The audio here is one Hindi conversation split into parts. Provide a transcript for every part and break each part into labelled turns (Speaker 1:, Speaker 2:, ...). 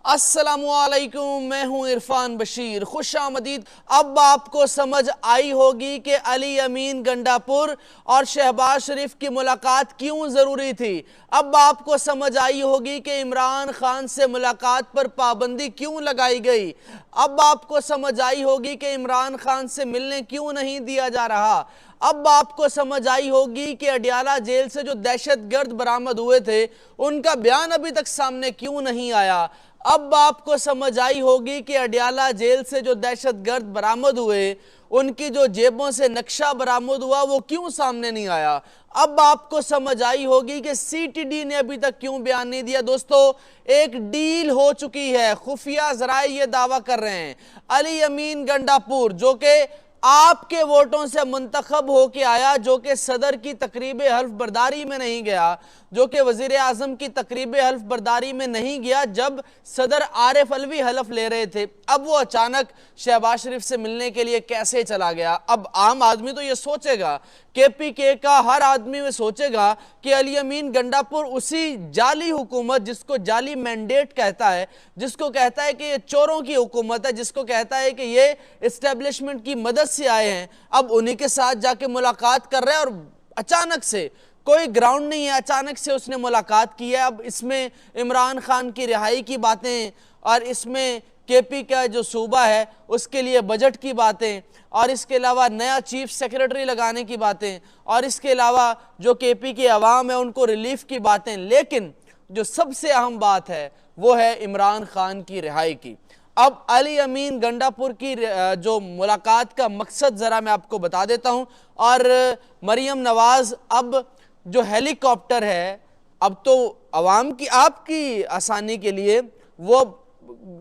Speaker 1: अस्सलामुअलैकुम, मैं हूं इरफान बशीर। खुशामदीद। अब आपको समझ आई होगी कि अली अमीन गंडापुर और शहबाज शरीफ की मुलाकात क्यों ज़रूरी थी। अब आपको समझ आई होगी कि इमरान खान से मुलाकात पर पाबंदी क्यों लगाई गई। अब आपको समझ आई होगी कि इमरान खान से मिलने क्यों नहीं दिया जा रहा। अब आपको समझ आई होगी कि अडियाला जेल से जो दहशतगर्द बरामद हुए थे उनका बयान अभी तक सामने क्यों नहीं आया। अब आपको समझ आई होगी कि अडियाला जेल से जो दहशतगर्द बरामद हुए उनकी जो जेबों से नक्शा बरामद हुआ वो क्यों सामने नहीं आया। अब आपको समझ आई होगी कि सीटीडी ने अभी तक क्यों बयान नहीं दिया। दोस्तों, एक डील हो चुकी है। खुफिया जराए ये दावा कर रहे हैं अली अमीन गंडापुर, जो कि आपके वोटों से मुंतखब होके आया, जो कि सदर की तकरीब हल्फ बर्दारी में नहीं गया, जो कि वजीर आजम की तकरीब हल्फ बर्दारी में नहीं गया जब सदर आरिफ अलवी हल्फ ले रहे थे, अब वो अचानक शहबाज शरीफ से मिलने के लिए कैसे चला गया। अब आम आदमी तो ये सोचेगा, KPK का हर आदमी में सोचेगा कि अली अमीन गंडापुर उसी जाली हुकूमत जिसको जाली मैंडेट कहता है, जिसको कहता है कि ये चोरों की हुकूमत है, जिसको कहता है कि ये इस्टेब्लिशमेंट की मदद से आए हैं, अब उन्हीं के साथ जाके मुलाकात कर रहे हैं। और अचानक से कोई ग्राउंड नहीं है, अचानक से उसने मुलाकात की है। अब इसमें इमरान खान की रिहाई की बातें और इसमें KP का जो सूबा है उसके लिए बजट की बातें और इसके अलावा नया चीफ सेक्रेटरी लगाने की बातें और इसके अलावा जो KP के अवाम है उनको रिलीफ की बातें। लेकिन जो सबसे अहम बात है वो है इमरान खान की रिहाई की। अब अली अमीन गंडापुर की जो मुलाकात का मकसद ज़रा मैं आपको बता देता हूँ। और मरियम नवाज़ अब जो हेलीकॉप्टर है, अब तो अवाम की आपकी आसानी के लिए वो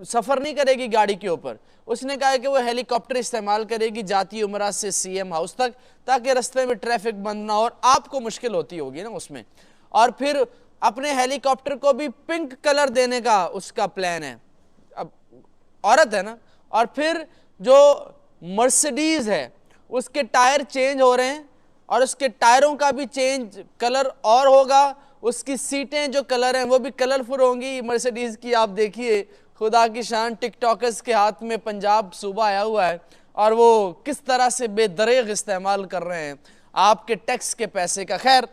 Speaker 1: सफ़र नहीं करेगी गाड़ी के ऊपर। उसने कहा है कि वो हेलीकॉप्टर इस्तेमाल करेगी जाती उमरा से CM हाउस तक, ताकि रास्ते में ट्रैफिक बंद ना हो और आपको मुश्किल होती होगी ना उसमें। और फिर अपने हेलीकॉप्टर को भी पिंक कलर देने का उसका प्लान है। अब औरत है ना। और फिर जो मर्सिडीज है उसके टायर चेंज हो रहे हैं और उसके टायरों का भी चेंज कलर और होगा। उसकी सीटें जो कलर हैं वो भी कलरफुल होंगी मर्सिडीज की। आप देखिए, खुदा की शान, टिकटॉकर्स के हाथ में पंजाब सूबा आया हुआ है और वो किस तरह से बेदरेग इस्तेमाल कर रहे हैं आपके टैक्स के पैसे का। खैर,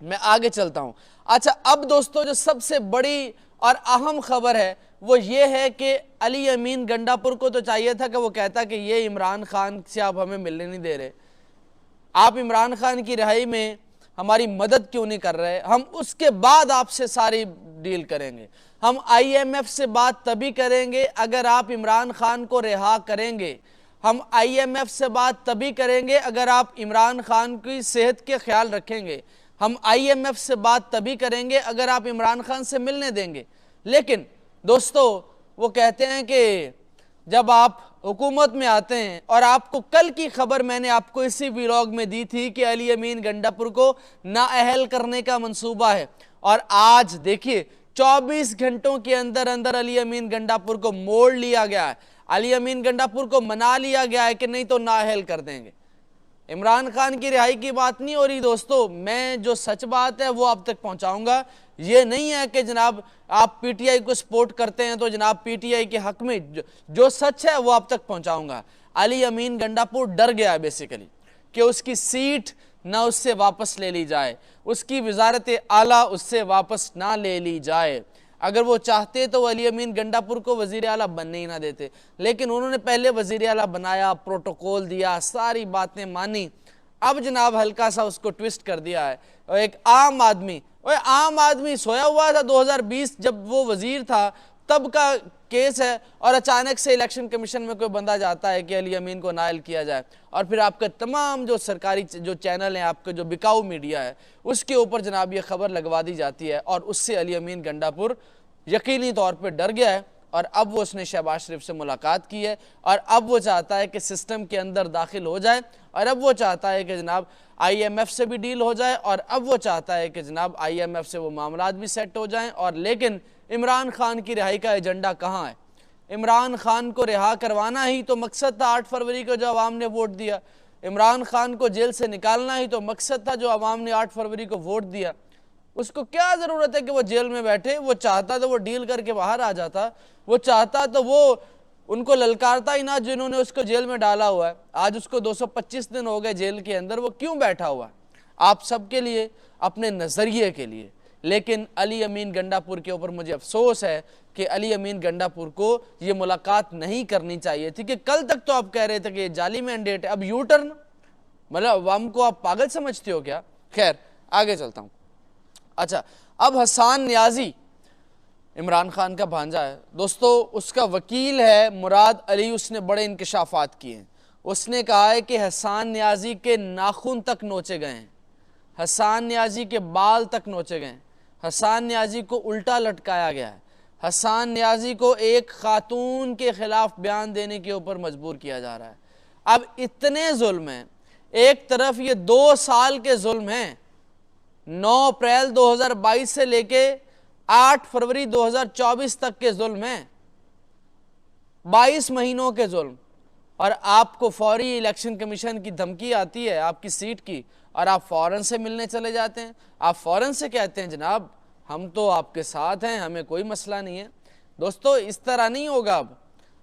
Speaker 1: मैं आगे चलता हूं। अच्छा, अब दोस्तों जो सबसे बड़ी और अहम खबर है वो ये है कि अली अमीन गंडापुर को तो चाहिए था कि वो कहता कि ये इमरान खान से आप हमें मिलने नहीं दे रहे, आप इमरान खान की रिहाई में हमारी मदद क्यों नहीं कर रहे, हम उसके बाद आपसे सारी डील करेंगे। हम IMF से बात तभी करेंगे अगर आप इमरान खान को रिहा करेंगे। हम IMF से बात तभी करेंगे अगर आप इमरान खान की सेहत के ख्याल रखेंगे। हम IMF से बात तभी करेंगे अगर आप इमरान खान से मिलने देंगे। लेकिन दोस्तों, वो कहते हैं कि जब आप हुकूमत में आते हैं, और आपको कल की खबर मैंने आपको इसी व्लॉग में दी थी कि अली अमीन गंडापुर को नाअहल करने का मंसूबा है, और आज देखिए 24 घंटों के अंदर अंदर अली अमीन गंडापुर को मोड़ लिया गया है। अली अमीन गंडापुर को मना लिया गया है कि नहीं तो नाअहल कर देंगे। इमरान खान की रिहाई की बात नहीं हो रही दोस्तों, मैं जो सच बात है वो आप तक पहुंचाऊंगा। ये नहीं है कि जनाब आप PTI को सपोर्ट करते हैं तो जनाब PTI के हक में जो सच है वो आप तक पहुंचाऊंगा। अली अमीन गंडापुर डर गया है बेसिकली कि उसकी सीट ना उससे वापस ले ली जाए, उसकी वजारत आला उससे वापस ना ले ली जाए। अगर वो चाहते तो अली अमीन गंडापुर को वजीर आला बनने ही ना देते, लेकिन उन्होंने पहले वजीर आला बनाया, प्रोटोकॉल दिया, सारी बातें मानी। अब जनाब हल्का सा उसको ट्विस्ट कर दिया है। और एक आम आदमी सोया हुआ था 2020 जब वो वजीर था तब का केस है, और अचानक से इलेक्शन कमीशन में कोई बंदा जाता है कि अली अमीन को नाअहल किया जाए, और फिर आपका तमाम जो सरकारी जो चैनल हैं, आपका जो बिकाऊ मीडिया है, उसके ऊपर जनाब ये खबर लगवा दी जाती है। और उससे अली अमीन गंडापुर यकीनी तौर पर डर गया है और अब वो उसने शहबाज शरीफ से मुलाकात की है और अब वो चाहता है कि सिस्टम के अंदर दाखिल हो जाए, और अब वो चाहता है कि जनाब IMF से भी डील हो जाए, और अब वो चाहता है कि जनाब IMF से वो मामलात भी सेट हो जाएं। और लेकिन इमरान खान की रिहाई का एजेंडा कहाँ है? इमरान खान को रिहा करवाना ही तो मकसद था 8 फरवरी को जो अवाम ने वोट दिया। इमरान खान को जेल से निकालना ही तो मकसद था जो अवाम ने 8 फरवरी को वोट दिया। उसको क्या जरूरत है कि वो जेल में बैठे? वो चाहता तो वो डील करके बाहर आ जाता, वो चाहता तो वो उनको ललकारता ही ना जिन्होंने उसको जेल में डाला हुआ है। आज उसको 225 दिन हो गए जेल के अंदर, वो क्यों बैठा हुआ है? आप सबके लिए, अपने नजरिए के लिए। लेकिन अली अमीन गंडापुर के ऊपर मुझे अफसोस है कि अली अमीन गंडापुर को ये मुलाकात नहीं करनी चाहिए थी। कि कल तक तो आप कह रहे थे कि ये जाली मैंडेट है, अब यू टर्न, मतलब अवाम को आप पागल समझते हो क्या? खैर आगे चलता हूं। अच्छा, अब हसन न्याजी इमरान खान का भांजा है दोस्तों, उसका वकील है मुराद अली, उसने बड़े इंकशाफात किए हैं। उसने कहा है कि हसन न्याजी के नाखून तक नोचे गए हैं, हसन न्याजी के बाल तक नोचे गए हैं, हसन न्याजी को उल्टा लटकाया गया है, हसन न्याजी को एक खातून के खिलाफ बयान देने के ऊपर मजबूर किया जा रहा है। अब इतने जुल्म हैं, एक तरफ ये 2 साल के जुल्म हैं, 9 अप्रैल 2022 से लेके 8 फरवरी 2024 तक के जुल्म हैं, 22 महीनों के जुल्म, और आपको फौरी इलेक्शन कमीशन की धमकी आती है आपकी सीट की, और आप फौरन से मिलने चले जाते हैं। आप फौरन से कहते हैं जनाब हम तो आपके साथ हैं, हमें कोई मसला नहीं है। दोस्तों इस तरह नहीं होगा। अब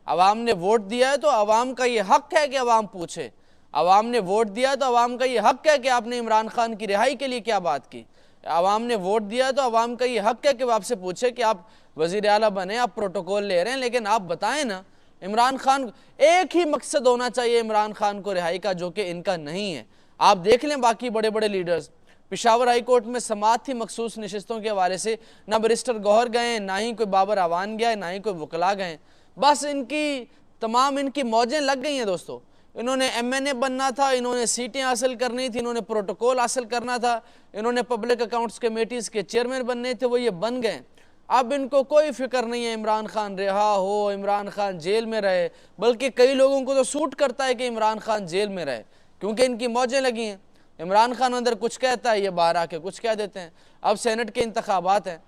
Speaker 1: अवाम ने वोट दिया है तो अवाम का ये हक है कि अवाम पूछे, अवाम ने वोट दिया तो अवाम का ये हक है कि आपने इमरान खान की रिहाई के लिए क्या बात की, अवाम ने वोट दिया तो अवाम का ये हक है कि वो आपसे पूछे कि आप वजीर आला बने, आप प्रोटोकॉल ले रहे हैं, लेकिन आप बताएं ना इमरान खान, एक ही मकसद होना चाहिए इमरान खान को रिहाई का, जो कि इनका नहीं है। आप देख लें बाकी बड़े बड़े लीडर्स, पिशावर हाई कोर्ट में समाअत थी मखसूस नशिस्तों के हवाले से, ना बैरिस्टर गौहर गए, ना ही कोई बाबर आवान गया, ना ही कोई वकला गए, बस इनकी तमाम इनकी मौजें लग गई हैं दोस्तों। इन्होंने MNA बनना था, इन्होंने सीटें हासिल करनी थी, इन्होंने प्रोटोकॉल हासिल करना था, इन्होंने पब्लिक अकाउंट्स कमेटीज़ के चेयरमैन बनने थे, वो ये बन गए। अब इनको कोई फिक्र नहीं है इमरान खान रिहा हो, इमरान खान जेल में रहे, बल्कि कई लोगों को तो सूट करता है कि इमरान खान जेल में रहे, क्योंकि इनकी मौजें लगी हैं। इमरान खान अंदर कुछ कहता है, ये बाहर आके कुछ कह देते हैं। अब सेनेट के इंतखाबात हैं,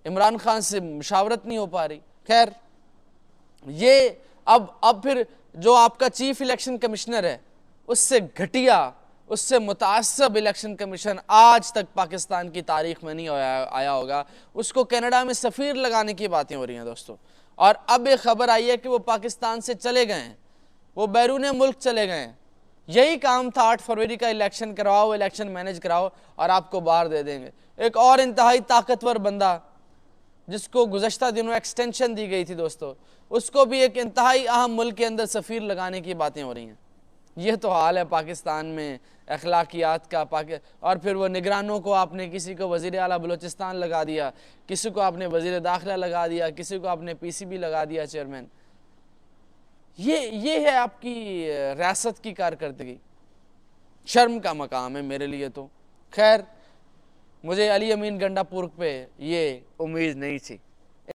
Speaker 1: इमरान खान से मुशावरत नहीं हो पा रही। खैर ये अब फिर जो आपका चीफ इलेक्शन कमिश्नर है, उससे घटिया, उससे मुतासब इलेक्शन कमीशन आज तक पाकिस्तान की तारीख में नहीं आया होगा। उसको कनाडा में सफ़ीर लगाने की बातें हो रही हैं दोस्तों। और अब एक खबर आई है कि वो पाकिस्तान से चले गए हैं, वो बैरून मुल्क चले गए हैं। यही काम था 8 फरवरी का इलेक्शन करवाओ, इलेक्शन मैनेज कराओ और आपको बाहर दे देंगे। एक और इंतहाई ताकतवर बंदा जिसको गुज़श्ता दिनों एक्सटेंशन दी गई थी दोस्तों, उसको भी एक इंतहाई अहम मुल्क के अंदर सफ़ीर लगाने की बातें हो रही हैं। ये तो हाल है पाकिस्तान में अखलाकियात का। और फिर वो निगरानों को आपने, किसी को वज़ीर आला बलूचिस्तान लगा दिया, किसी को आपने वज़ीर दाखिला लगा दिया, किसी को आपने PCB लगा दिया चेयरमैन। ये है आपकी रियासत की कारकर्दगी। शर्म का मकाम है मेरे लिए तो। खैर मुझे अली अमीन गंडापुर पे ये उम्मीद नहीं थी।